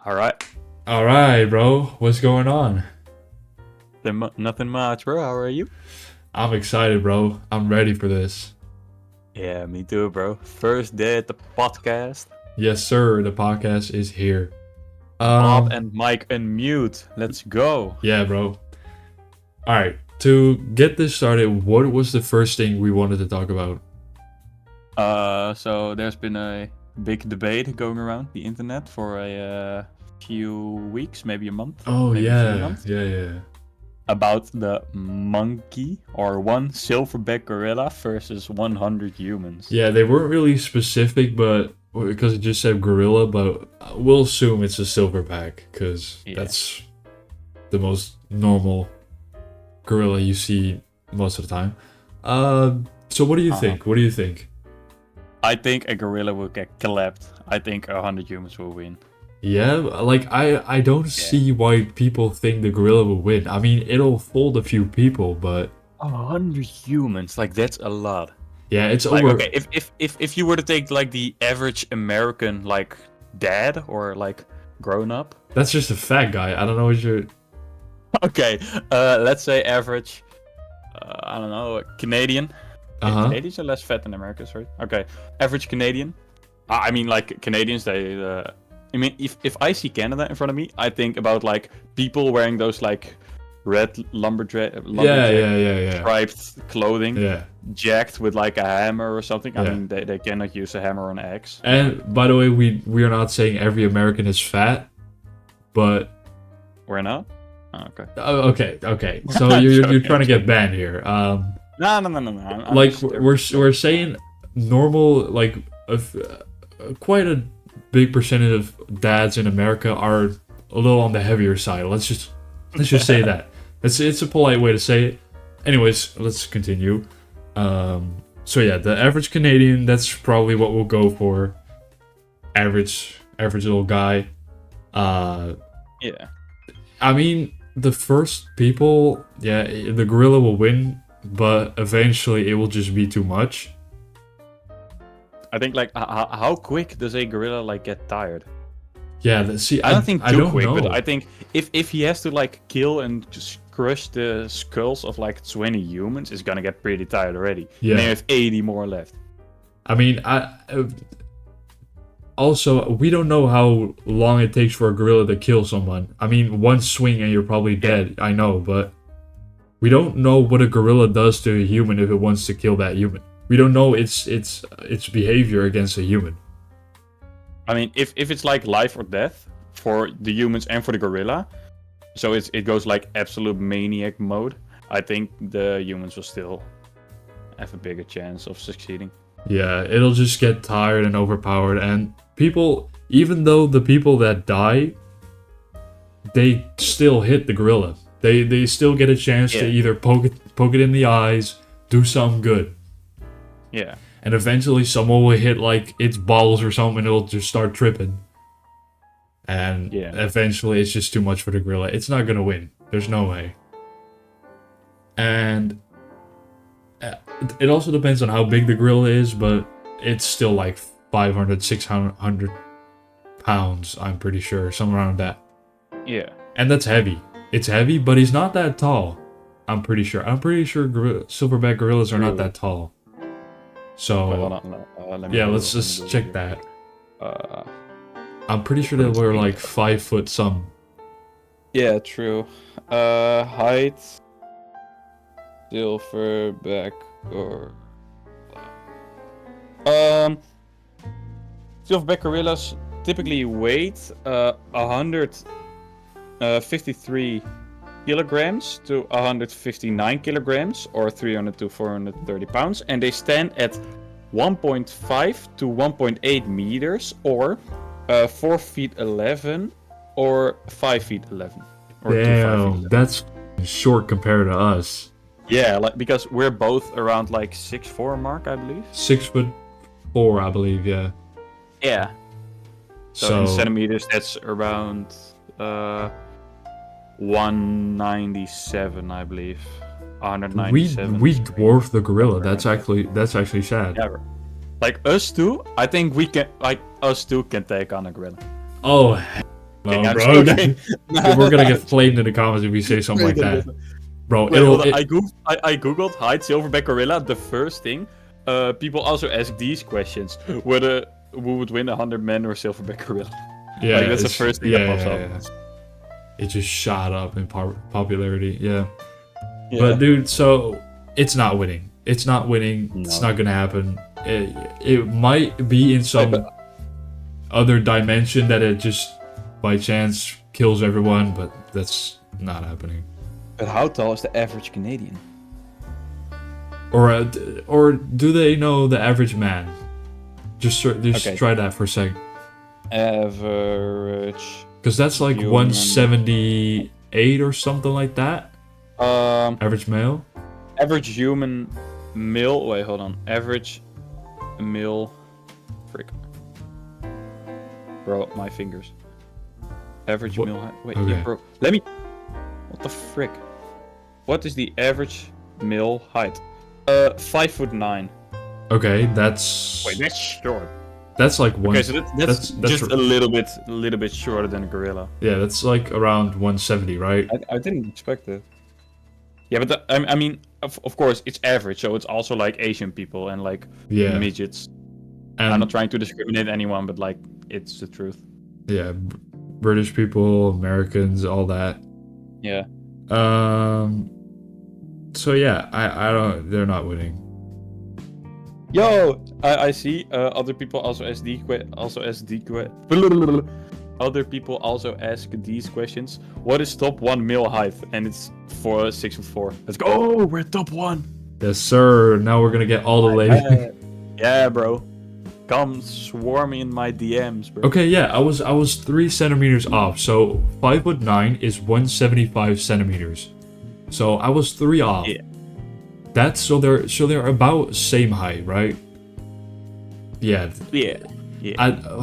All right. All right, bro. What's going on? Nothing much, bro. How are you? I'm excited, bro. I'm ready for this. Yeah, me too, bro. First day at the podcast. Yes, sir. The podcast is here. Bob and Mike unmute. Let's go. Yeah, bro. All right. To get this started, what was the first thing we wanted to talk about? So there's been a big debate going around the internet for a few weeks, maybe a month. Oh, maybe yeah. 3 months, Yeah. about the monkey or one silverback gorilla versus 100 humans. Yeah, they weren't really specific, but because it just said gorilla, but we'll assume it's a silverback because that's the most normal gorilla you see most of the time. So what do you think? What do you think? I think a gorilla will get clapped. I think 100 humans will win. Yeah, like I don't see why people think the gorilla will win. I mean, it'll fold a few people, but 100 humans, like that's a lot. yeah, it's Like, over. okay, if you were to take like the average American like dad or like grown up. That's just a fat guy. I don't know what you're. Okay, let's say average. I don't know, Canadian. Canadians are less fat than Americans, right? Okay, average Canadian. I mean, like Canadians, they. I mean, if I see Canada in front of me, I think about like people wearing those like red lumberjack striped clothing. Yeah. Jacked with like a hammer or something. I mean, they cannot use a hammer on an axe. And by the way, we are not saying every American is fat, but we're not. Oh, okay. Okay. So you're trying to get banned here. No. Like we're saying normal, like quite a big percentage of dads in America are a little on the heavier side. Let's just say that. It's a polite way to say it. Anyways, let's continue. So yeah, the average Canadian, that's probably what we'll go for. Average little guy. Yeah. I mean, the first people, the gorilla will win, but eventually it will just be too much. I think like how quick does a gorilla like get tired? Yeah, see, I don't think too quick, know. but I think if he has to like kill and just crush the skulls of like 20 humans, it's gonna get pretty tired already. Yeah. And they have 80 more left. I mean, also, we don't know how long it takes for a gorilla to kill someone. I mean, one swing and you're probably dead. I know, but we don't know what a gorilla does to a human if it wants to kill that human. We don't know its behavior against a human. I mean, if it's like life or death for the humans and for the gorilla, so it goes like absolute maniac mode, I think the humans will still have a bigger chance of succeeding. Yeah, it'll just get tired and overpowered, and people, even though the people that die, they still hit the gorilla. They still get a chance to either poke it in the eyes, do something good. Yeah. And eventually someone will hit like its balls or something and it'll just start tripping. And eventually it's just too much for the gorilla. It's not gonna win. There's no way. And it also depends on how big the gorilla is, but it's still like 500, 600 pounds, I'm pretty sure. Somewhere around that. Yeah. And that's heavy. It's heavy, but he's not that tall. I'm pretty sure silverback gorillas are not that tall. So, let's just check that. I'm pretty sure they were like 5 foot some. Yeah, true. Height. Silverback or silverback gorillas typically weight 153 kilograms to 159 kilograms, or 300 to 430 pounds, and they stand at 1.5 to 1.8 meters, or 4 feet 11, or 5 feet 11. Or damn, that's short compared to us. Yeah, like because we're both around like 6'4" mark, I believe. 6'4", I believe, yeah. Yeah. So in centimeters, that's around 197, I believe. 197. We dwarf the gorilla. That's actually sad. Yeah, like us two, I think us two can take on a gorilla. Oh, No, I'm bro. joking. We're gonna get flamed in the comments if we say something like that. Bro, Wait, hold on. I googled hide silverback gorilla. The first thing, people also ask these questions: whether who would win 100 men or silverback gorilla? yeah, Like that's the first thing that pops up. Yeah. It just shot up in popularity. Yeah. Yeah. But dude, so it's not winning. It's not winning. No. It's not gonna happen. It might be in some other dimension that it just by chance kills everyone, but that's not happening. But how tall is the average Canadian? Or do they know the average man? Just try that for a second. Average. Because that's like human. 178 or something like that. Average male. Average human male. Wait, hold on. Average male. Frick. Bro, my fingers. Average male height. Wait, Okay. yeah, bro. Let me. What the frick? What is the average male height? 5'9". Okay, that's. Wait, that's short. That's like one. Okay, so that's just a little bit shorter than a gorilla. Yeah, that's like around 170, right? I didn't expect it. Yeah, but I mean, of course, it's average, so it's also like Asian people and like Yeah. midgets. And I'm not trying to discriminate anyone, but like, it's the truth. yeah, British people, Americans, all that. Yeah. So yeah, I don't. They're not winning. Yo, I see. Other people also ask Other people also ask these questions. What is top 1 male height? And it's 6'4". Let's go. Oh, we're top 1. Yes, sir. Now we're gonna get all the ladies. Yeah, bro. Come swarm in my DMs, bro. Okay, yeah, I was 3 centimeters off. So 5'9" is 175 centimeters. So I was 3 off. Yeah. That's so they're about same height, right? Yeah. Yeah.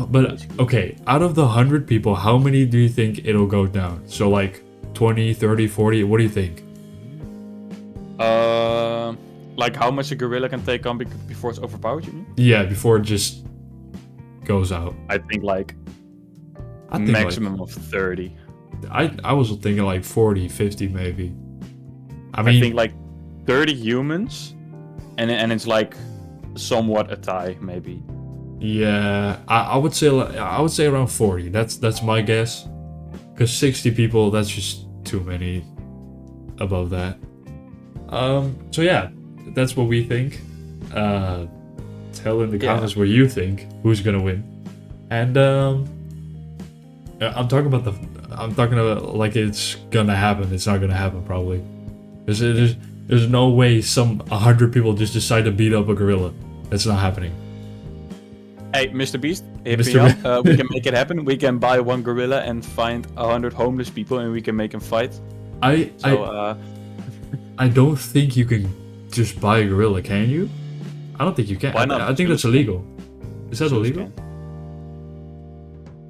But okay, out of the 100 people, how many do you think it'll go down? So like 20, 30, 40, what do you think? Like how much a gorilla can take on before it's overpowered, you mean? Yeah, before it just goes out. I think like I think maximum of 30. I was thinking like 40, 50 maybe. I I mean, think like 30 humans, and it's like somewhat a tie, maybe. yeah, I would say around 40. That's my guess. Because 60 people, that's just too many above that. So yeah, that's what we think. Tell in the comments what you think. Who's gonna win? And I'm talking about like it's gonna happen. It's not gonna happen probably. There's no way 100 people just decide to beat up a gorilla. That's not happening. Hey, Mr. Beast, hit Mr. me up. We can make it happen. We can buy 1 gorilla and find 100 homeless people, and we can make them fight. I don't think you can just buy a gorilla, can you? I don't think you can. Why not? I think that's illegal. Is that illegal?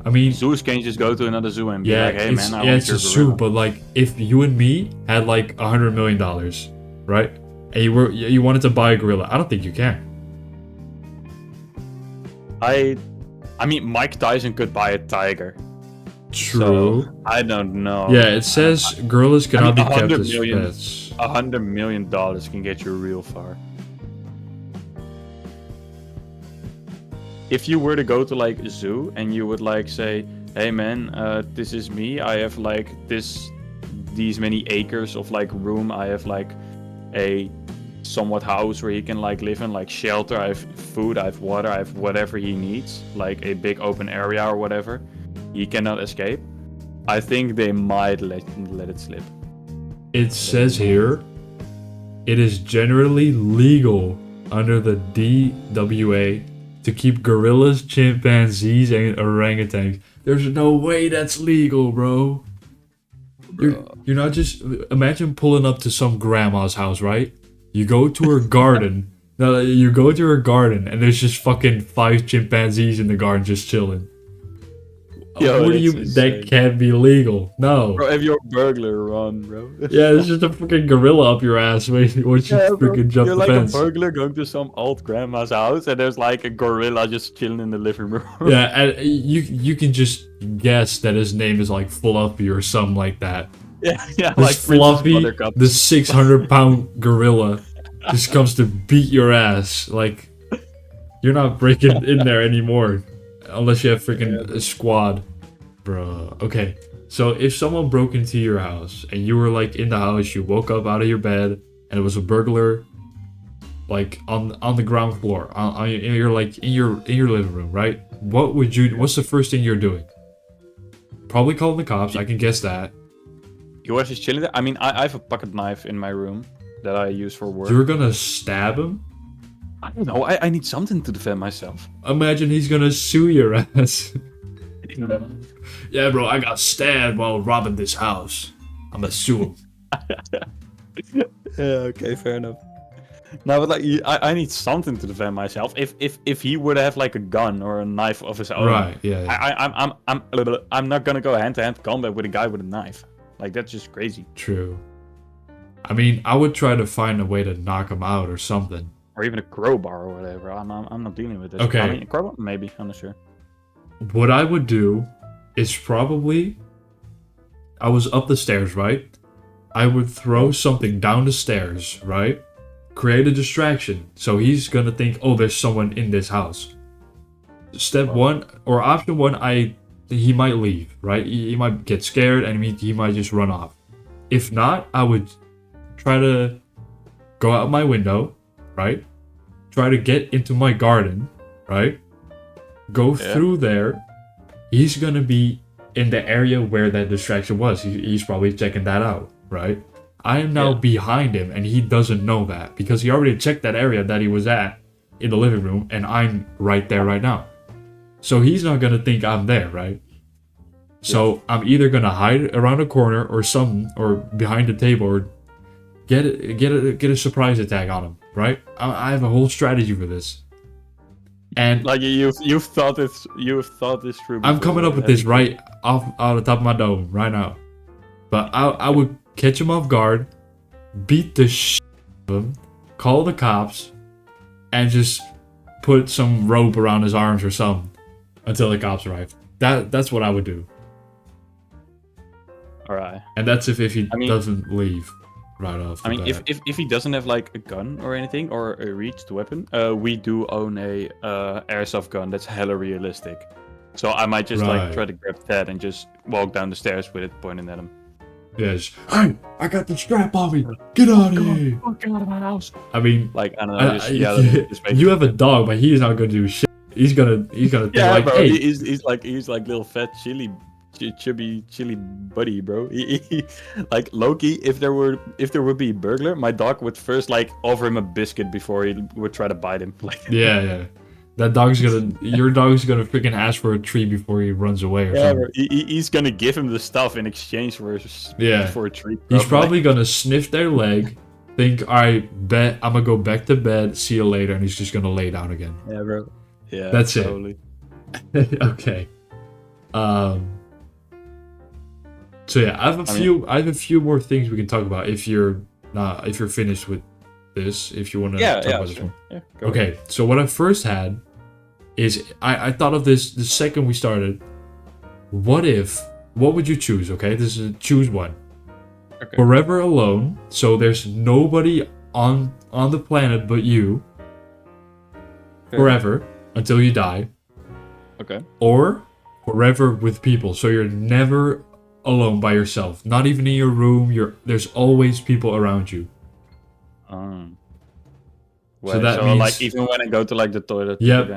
I mean, zoos can just go to another zoo and be yeah, like, hey man, I want it's your a zoo, gorilla. but like if you and me had like $100 million, right? And you wanted to buy a gorilla, I don't think you can. I mean, Mike Tyson could buy a tiger. True. So, I don't know. Yeah, it says gorillas cannot be kept as million, pets. $100 million can get you real far. If you were to go to like a zoo and you would like say, hey man, this is me. I have like these many acres of like room. I have like a somewhat house where he can like live in, like shelter. I have food, I have water, I have whatever he needs, like a big open area or whatever. He cannot escape. I think they might let it slip. It says here, it is generally legal under the DWA to keep gorillas, chimpanzees, and orangutans. There's no way that's legal, bro. You're not just... Imagine pulling up to some grandma's house, right? You go to her garden. No, you go to her garden, and there's just fucking 5 chimpanzees in the garden just chilling. Yo, What do that's you? That insane. can't be legal. No. Bro, if you're a burglar, run, bro. Yeah, there's just a freaking gorilla up your ass. Wait, once you Yeah, bro. freaking jump You're the like a fence. burglar going to some old grandma's house, and there's like a gorilla just chilling in the living room. Yeah, and you can just guess that his name is like Fluffy or something like that. Yeah, yeah, This like Princess Fluffy, Buttercup. the 600-pound gorilla, just comes to beat your ass. Like, you're not breaking in there anymore, unless you have freaking a squad, bro. Okay, so if someone broke into your house and you were like in the house, you woke up out of your bed and it was a burglar, like on the ground floor, you're like in your living room, right? What's the first thing you're doing? Probably calling the cops. I can guess that. He was just chilling there. I mean, I have a pocket knife in my room that I use for work. You're gonna stab him? I don't know. I need something to defend myself. Imagine he's gonna sue your ass. Yeah, bro, I got stabbed while robbing this house. I'm gonna sue him. Yeah, okay, fair enough. No, but like, I need something to defend myself. If he would have like a gun or a knife of his own, Right? Yeah. I'm not gonna go hand-to-hand combat with a guy with a knife. Like, that's just crazy. True. I mean, I would try to find a way to knock him out or something. Or even a crowbar or whatever. I'm not dealing with this. Okay. I mean, a crowbar? Maybe. I'm not sure. What I would do is probably, I was up the stairs, right? I would throw something down the stairs, right? Create a distraction. So he's gonna think, oh, there's someone in this house. Step one, or option one, he might leave, right? He might get scared and he might just run off. If not, I would try to go out my window, right? Try to get into my garden, right? Go through there. He's gonna be in the area where that distraction was. He's probably checking that out, right? I am now behind him and he doesn't know that because he already checked that area that he was at in the living room and I'm right there right now. So he's not gonna think I'm there, right? So I'm either gonna hide around a corner or behind the table or get a surprise attack on him, right? I have a whole strategy for this. And like you've thought this through. I'm coming up with this right off the top of my dome right now. But I would catch him off guard, beat the shit out of him, call the cops, and just put some rope around his arms or something until the cops arrive. That's what I would do. Alright. And that's if he doesn't leave right off. I mean, if he doesn't have like a gun or anything or a reached weapon, we do own a airsoft gun that's hella realistic. So I might just like try to grab that and just walk down the stairs with it pointing at him. Yes. Hey, I got the strap on me. Get out of here. Get out of my house. I mean, like I don't know. Just you have a dog, but he's not gonna do shit. He's gonna think like, bro, hey, he's like little fat chubby chili buddy, bro. Like Loki, if there would be a burglar, my dog would first like offer him a biscuit before he would try to bite him. Like yeah. Your dog's gonna freaking ask for a treat before he runs away or something. Bro, he's gonna give him the stuff in exchange for a treat. He's probably gonna sniff their leg, think, alright, bet I'm gonna go back to bed, see you later, and he's just gonna lay down again. Yeah, bro. Yeah, that's totally. It. Okay. So yeah, I have a few more things we can talk about if you're finished with this. If you want to talk about this one. Yeah, okay. Ahead. So what I first had is I thought of this the second we started. What would you choose? Okay, this is choose one. Okay. Forever alone, so there's nobody on the planet but you. Okay. Forever until you die. Okay. Or forever with people, so you're never alone by yourself. Not even in your room. There's always people around you. Well, so that means, like, even when I go to like the toilet, yep.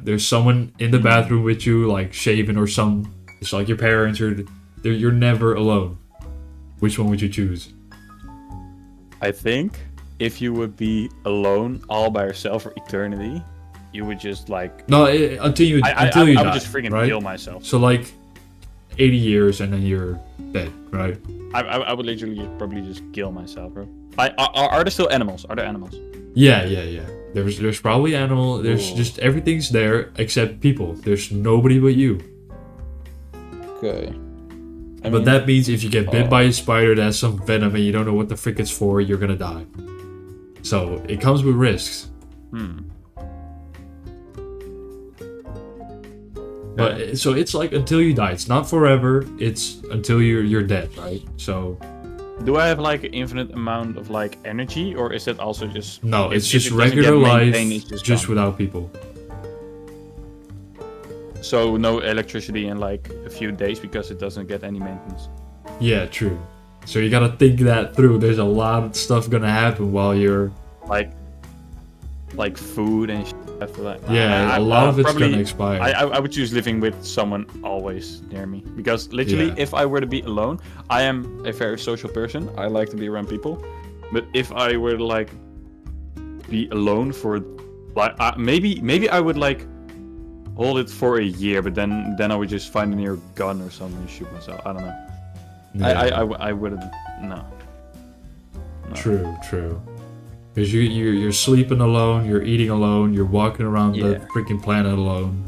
There's someone in the bathroom with you, like shaving or something. It's like your parents, or you're never alone. Which one would you choose? I think if you would be alone all by yourself for eternity, you would just like until you die. I would just freaking kill myself. So like 80 years and then you're dead, right? I would literally probably just kill myself, bro. Are there still animals? Are there animals? Yeah. There's probably animal. There's just everything's there except people. There's nobody but you. Okay. But that means if you get bit by a spider that has some venom and you don't know what the frick it's for, you're gonna die. So it comes with risks. But so it's like until you die. It's not forever. It's until you're dead, right? So. Do I have like an infinite amount of like energy, or is that also just? No, it's just regular life, just without people. So no electricity in like a few days because it doesn't get any maintenance. Yeah, true. So you gotta think that through. There's a lot of stuff gonna happen while you're like food and after that. Yeah, a lot of it's gonna expire. I would choose living with someone always near me, because literally if I were to be alone, I am a very social person. I like to be around people, but if I were to like be alone for like maybe I would like hold it for a year, but then I would just find a near gun or something and shoot myself. I don't know. Yeah. I wouldn't. No. True. Because you're sleeping alone, you're eating alone, you're walking around the freaking planet alone.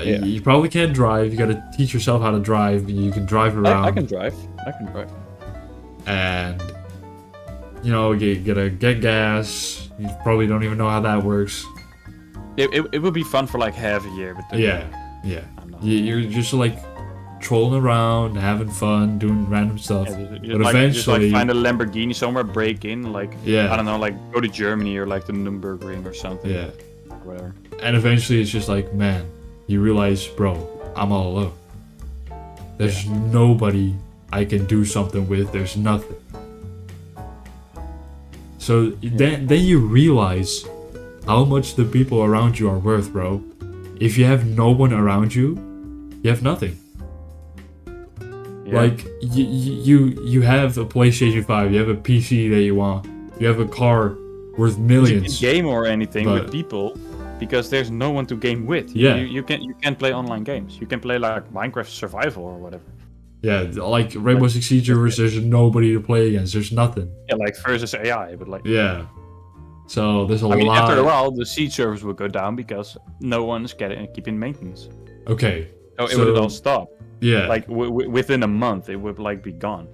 You probably can't drive. You gotta teach yourself how to drive. You can drive around. I can drive. And you gotta get gas. You probably don't even know how that works. It would be fun for like half a year, but then, yeah. You're just like trolling around, having fun, doing random stuff. But eventually, just like find a Lamborghini somewhere, break in, like I don't know, like go to Germany or like the Nürburgring or something. Yeah. Whatever. And eventually, it's just like, man, you realize, bro, I'm all alone. There's nobody I can do something with. There's nothing. So then you realize how much the people around you are worth, bro. If you have no one around you, you have nothing. Yeah. Like you have a PlayStation 5, you have a PC that you want, you have a car worth millions. You can game or anything with people because there's no one to game with. Yeah. You can't play online games. You can play like Minecraft Survival or whatever. Yeah, like Rainbow Six Siege, there's nobody to play against. There's nothing. Yeah, like versus AI, but like. Yeah. So there's a lot. After a while, the siege servers will go down because no one's keeping maintenance. Okay. So it would all stop. Yeah. Like within a month, it would like be gone.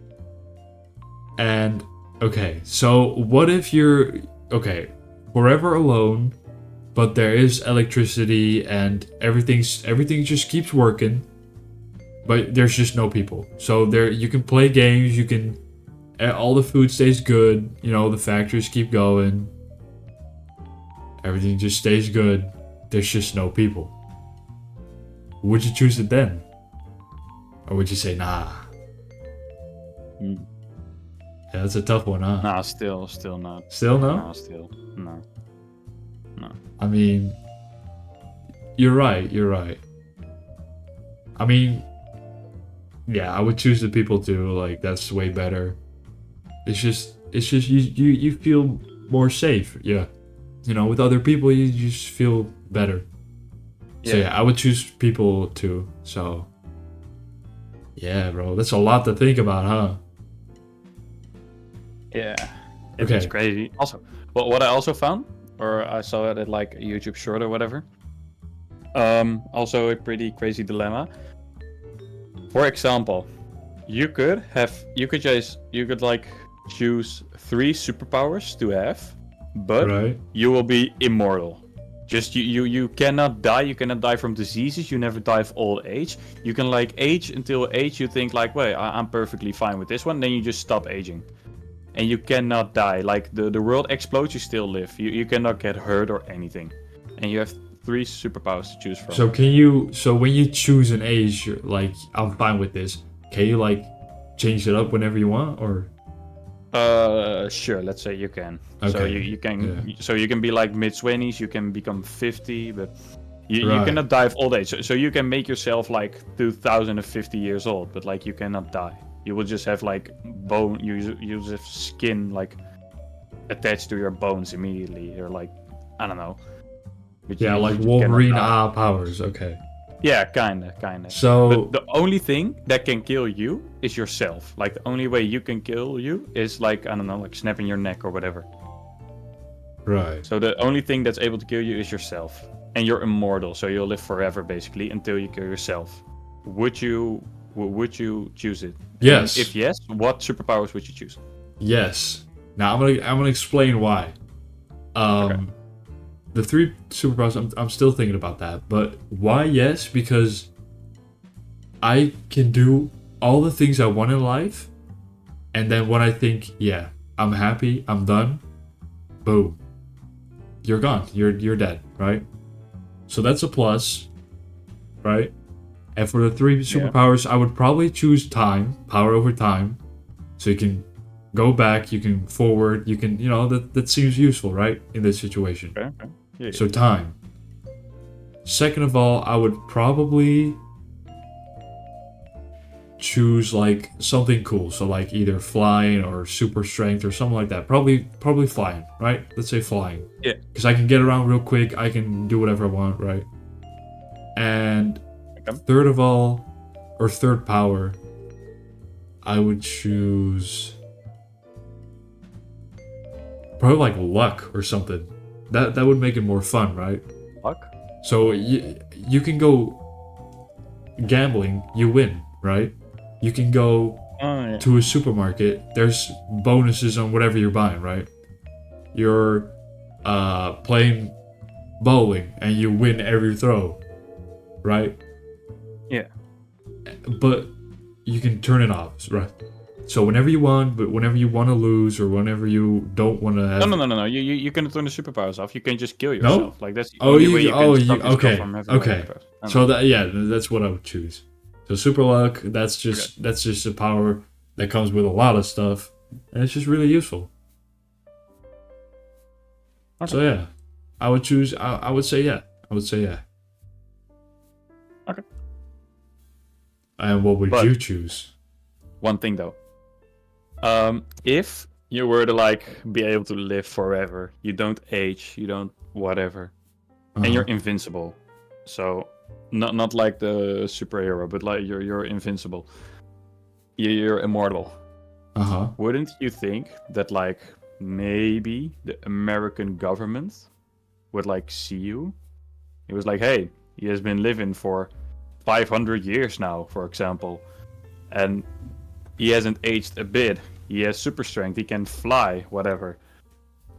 And okay, so what if you're forever alone, but there is electricity and everything just keeps working, but there's just no people. So you can play games, all the food stays good, the factories keep going. Everything just stays good. There's just no people. Would you choose it then? Or would you say, nah? Yeah, that's a tough one, huh? Nah, still not. Still no? Nah, still, no. I mean, you're right. I mean, yeah, I would choose the people too. Like, that's way better. It's just you feel more safe. Yeah. With other people, you just feel better. So yeah, I would choose people too. So yeah, bro, that's a lot to think about, huh? Yeah, it's crazy. Also, what I also found, or I saw it at like a YouTube short or whatever. Also a pretty crazy dilemma. For example, you could like choose 3 superpowers to have. But you will be immortal. Just you cannot die. You cannot die from diseases. You never die of old age. You can like age until age. You think like, wait, I'm perfectly fine with this one. Then you just stop aging, and you cannot die. Like the world explodes, you still live. You cannot get hurt or anything, and you have 3 superpowers to choose from. So when you choose an age, you're like, I'm fine with this. Can you like change it up whenever you want, or? Sure. Let's say you can. Okay. So you can. Yeah. So you can be like mid-20s. You can become 50, but you cannot die of old age. So you can make yourself like 2050 years old, but like you cannot die. You will just have like bone. You just have skin like attached to your bones immediately, or like I don't know. But yeah, like Wolverine powers. Okay. Yeah, kinda. So but the only thing that can kill you is yourself. Like the only way you can kill you is like I don't know, like snapping your neck or whatever. Right. So the only thing that's able to kill you is yourself, and you're immortal. So you'll live forever basically until you kill yourself. would you choose it? Yes. And if yes, what superpowers would you choose? Yes. Now I'm gonna explain why. Okay. The 3 superpowers, I'm still thinking about that, but why yes? Because I can do all the things I want in life, and then when I think, yeah, I'm happy, I'm done, boom, you're gone, you're dead, right? So that's a plus, right? And for the 3 superpowers, I would probably choose time, power over time, so you can go back, you can forward, you can, that seems useful, right? In this situation. Okay. Yeah. So time. Second of all, I would probably choose like something cool. So like either flying or super strength or something like that. Probably flying, right? Let's say flying. Yeah. Because I can get around real quick. I can do whatever I want, right? And third of all, or third power, I would choose probably like luck or something. That would make it more fun, right? Luck? So you can go gambling, you win, right? You can go to a supermarket, there's bonuses on whatever you're buying, right? You're playing bowling and you win every throw, right? Yeah. But you can turn it off, right? So whenever you want, but whenever you want to lose or whenever you don't want to have... No. You can turn the superpowers off. You can just kill yourself. No? Like that's the only way you can stop yourself from having okay. superpowers. So that's what I would choose. So super luck, that's just a power that comes with a lot of stuff, and it's just really useful. Okay. So yeah, I would choose. I would say yeah. Okay. And what would you choose? One thing though. If you were to like be able to live forever, you don't age, you don't whatever, and you're invincible. So not like the superhero, but like you're invincible. You're immortal. Wouldn't you think that like maybe the American government would like see you? It was like, hey, he has been living for 500 years now, for example, and he hasn't aged a bit. He has super strength. He can fly, whatever.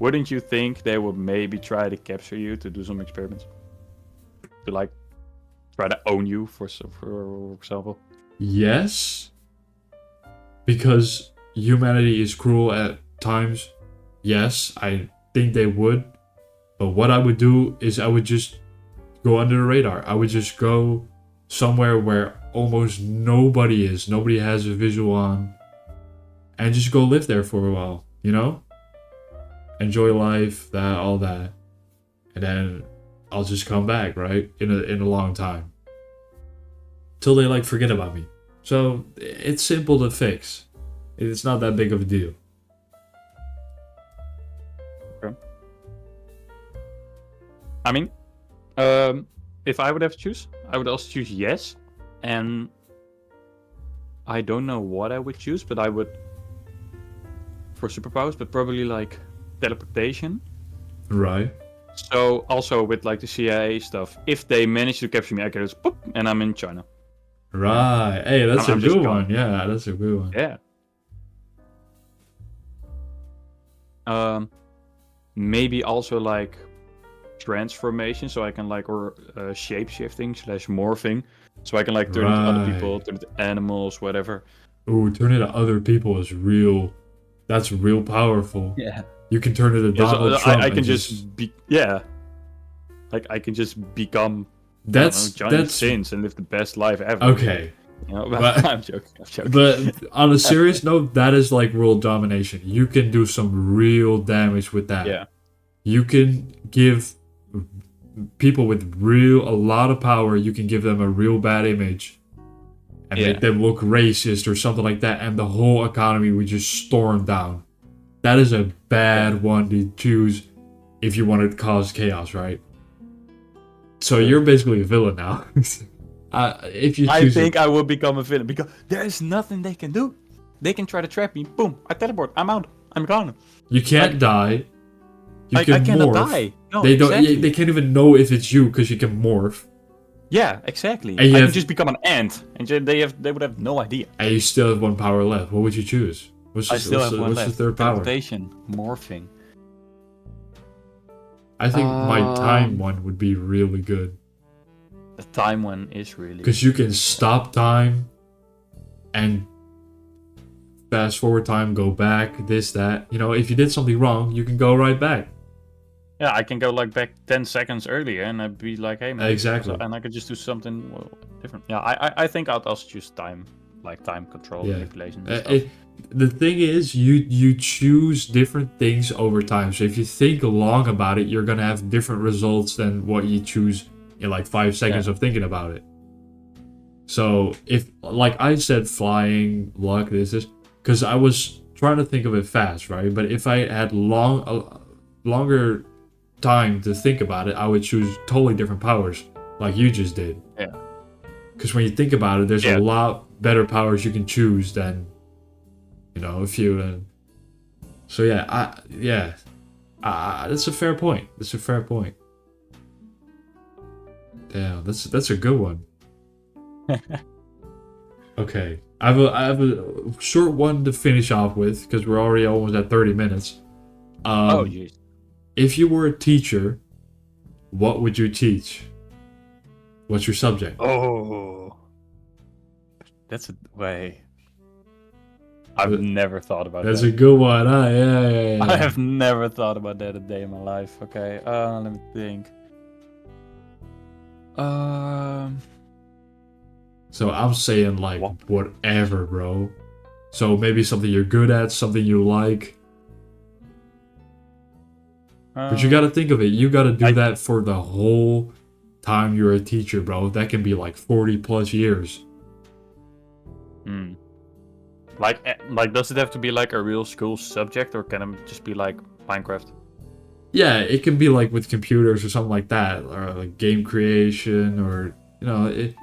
Wouldn't you think they would maybe try to capture you to do some experiments? To like try to own you, for example? Yes. Because humanity is cruel at times. Yes, I think they would. But what I would do is I would just go under the radar. I would just go somewhere where almost nobody is. Nobody has a visual on. And just go live there for a while, Enjoy life, all that. And then I'll just come back, right? In a long time. Till they like forget about me. So it's simple to fix. It's not that big of a deal. Okay. I mean, if I would have to choose, I would also choose yes. And I don't know what I would choose, but I would for superpowers, but probably like teleportation. Right. So also with like the CIA stuff, if they manage to capture me, I can just pop and I'm in China. Right. Hey, that's a good one. Yeah, that's a good one. Yeah. Maybe also like transformation, so I can like shape shifting / morphing, so I can like turn into other people, turn into animals, whatever. Ooh, turn into other people is real. That's real powerful. Yeah. You can turn into Donald Trump. I can just be like I can just become Johnny Sins and live the best life ever. Okay. But, I'm joking. But on a serious note, that is like world domination. You can do some real damage with that. Yeah. You can give people with a lot of power, you can give them a real bad image and make them look racist or something like that, and the whole economy would just storm down. That is a bad one to choose if you want to cause chaos, right? So you're basically a villain now. If you choose I will become a villain because there is nothing they can do. They can try to trap me. Boom! I teleport. I'm out. I'm gone. You can't die. I cannot die. No, they don't. exactly. They can't even know if it's you because you can morph. Yeah, exactly. And I could just become an ant, and they would have no idea. And you still have one power left. What would you choose? What's I still have one what's left. the third power? Teleportation, morphing. I think my time one would be really good. The time one is really. Because you can stop time, and fast forward time, go back, this, that. You know, if you did something wrong, you can go right back. Yeah, I can go like back 10 seconds earlier, and I'd be like, hey man. Exactly. And I could just do something different. Yeah, I think I'll also choose time, like time control, manipulation. And stuff. The thing is, you choose different things over time. So if you think long about it, you're gonna have different results than what you choose in like 5 seconds of thinking about it. So if, like I said, flying, luck, this is because I was trying to think of it fast, right? But if I had longer time to think about it, I would choose totally different powers, like you just did. Yeah. Because when you think about it, there's a lot better powers you can choose than, you know, if you. So yeah, that's a fair point. That's a fair point. Damn, that's a good one. Okay, I have a short one to finish off with because we're already almost at 30 minutes. Oh jeez. If you were a teacher, what would you teach? What's your subject? Oh, that's a way. I've never thought about that. That's a good one. Yeah. I have never thought about that a day in my life. Okay, let me think. So I'm saying like whatever, bro. So maybe something you're good at, something you like. But you gotta think of it. You gotta do that for the whole time you're a teacher, bro. That can be like 40 plus years. Like, does it have to be like a real school subject, or can it just be like Minecraft? Yeah, it can be like with computers or something like that, or like game creation, or you know, it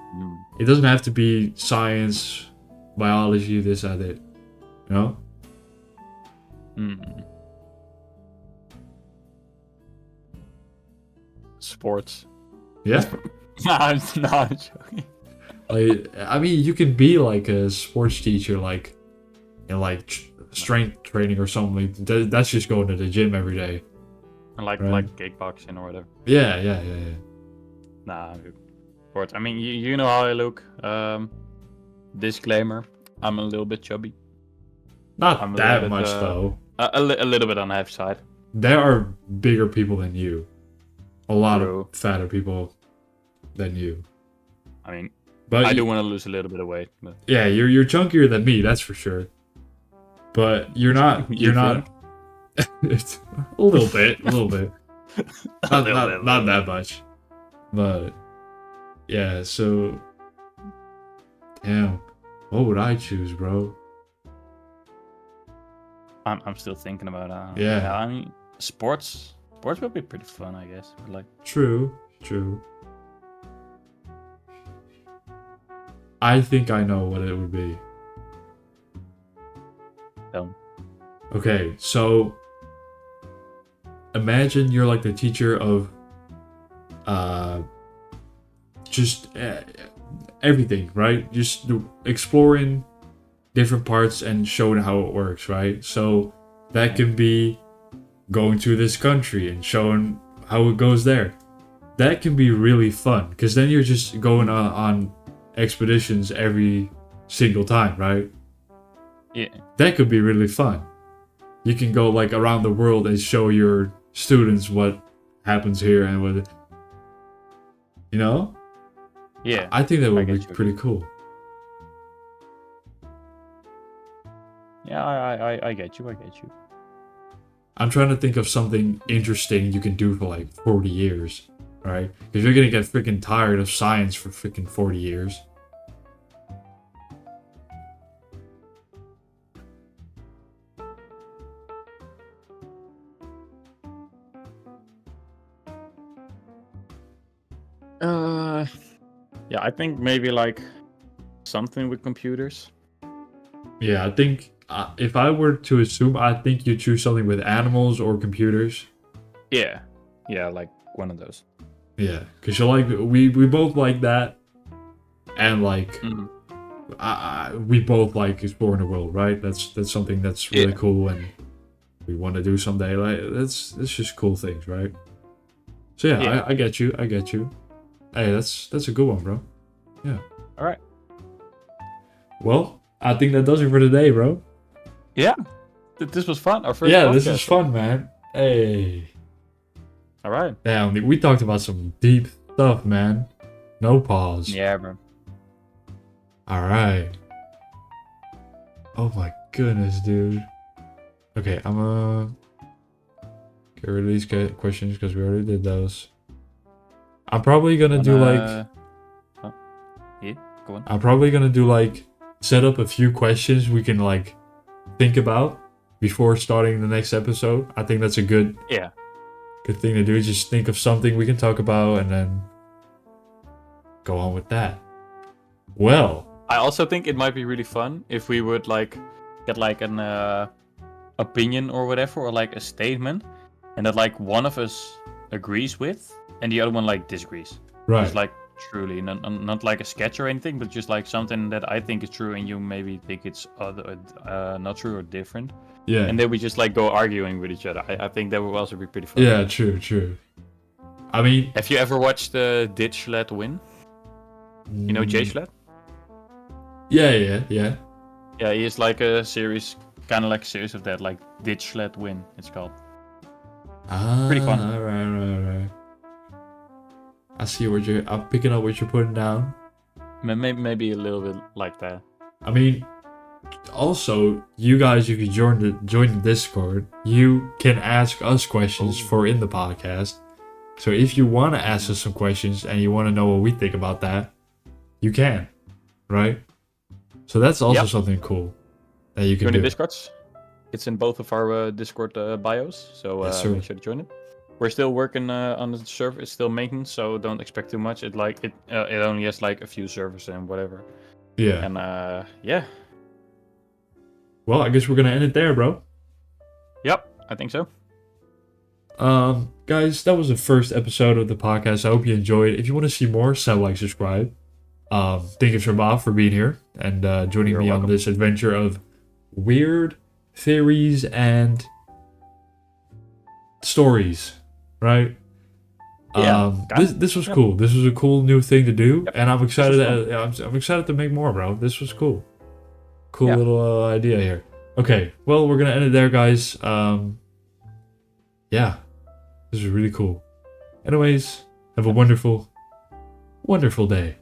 doesn't have to be science, biology, this, that, it. You know? Sports. Yeah. No, I'm joking. Like, I mean, you can be like a sports teacher, like in like strength training or something. That's just going to the gym every day. Like kickboxing or whatever. Yeah. Nah, sports. I mean, you know how I look. Disclaimer: I'm a little bit chubby. Not that much though. A little bit on the heavy side. There are bigger people than you. A lot of fatter people than you. I mean, but I do want to lose a little bit of weight. But... Yeah, you're chunkier than me, that's for sure. But you're not. You're not. A little bit. Not that much. But yeah, so damn, what would I choose, bro? I'm still thinking about it. Yeah, I mean, sports would be pretty fun, I guess. But like, true. I think I know what it would be. Okay, so imagine you're like the teacher of just everything, right? Just exploring different parts and showing how it works, right? So that can be going to this country and showing how it goes there. That can be really fun because then you're just going on expeditions every single time, right? Yeah. That could be really fun. You can go like around the world and show your students what happens here and what, you know? Yeah. I think that would be pretty cool. Yeah, I get you. I'm trying to think of something interesting you can do for like 40 years, right? Because you're gonna get freaking tired of science for freaking 40 years. Yeah, I think maybe like something with computers. Yeah, I think if I were to assume, I think you choose something with animals or computers. Yeah, like one of those. Yeah, because you like we both like that, and like we both like exploring the world, right? That's something that's really cool, and we want to do someday. Like that's just cool things, right? So yeah, I get you. I get you. Hey, that's a good one, bro. Yeah. All right. Well, I think that does it for today, bro. Yeah. This was fun. Our first. Yeah, podcast. This is fun, man. Hey. All right. Damn, we talked about some deep stuff, man. No pause. Yeah, bro. All right. Oh my goodness, dude. Okay, I'm gonna get rid of these questions because we already did those. I'm probably gonna do like. Oh. Yeah, go on. I'm probably gonna do like set up a few questions we can like think about before starting the next episode. I think that's a good thing to do. Just think of something we can talk about and then go on with that. Well, I also think it might be really fun if we would like get like an opinion or whatever, or like a statement, and that like one of us agrees with and the other one like disagrees. Right. Just like truly, not like a sketch or anything, but just like something that I think is true and you maybe think it's not true or different. Yeah. And then we just like go arguing with each other. I think that would also be pretty fun. Yeah, true. I mean, have you ever watched Did Schlatt Win? You know Jay Schlatt? Yeah. Yeah, he is like a series, kind of like a series of that, like Did Schlatt Win, it's called. Pretty fun. Right. I see I'm picking up what you're putting down. Maybe a little bit like that. I mean, also, you guys, if you join the Discord, you can ask us questions for in the podcast. So if you want to ask us some questions and you want to know what we think about that, you can, right? So that's also something cool that you can join do. the Discords. It's in both of our Discord bios, so make sure to join it. We're still working on the server. It's still maintenance, so don't expect too much. It only has like a few servers and whatever. Yeah. And yeah. Well, I guess we're gonna end it there, bro. Yep, I think so. Guys, that was the first episode of the podcast. I hope you enjoyed. If you want to see more, subscribe. Thank you, Sharbaf, for being here and joining me on this adventure of weird theories and stories, right? Yeah, this was cool. This was a cool new thing to do, and I'm excited. I'm excited to make more, bro. This was cool. Cool little idea here. Okay, well, we're gonna end it there, guys. Yeah, this is really cool. Anyways, have a wonderful day.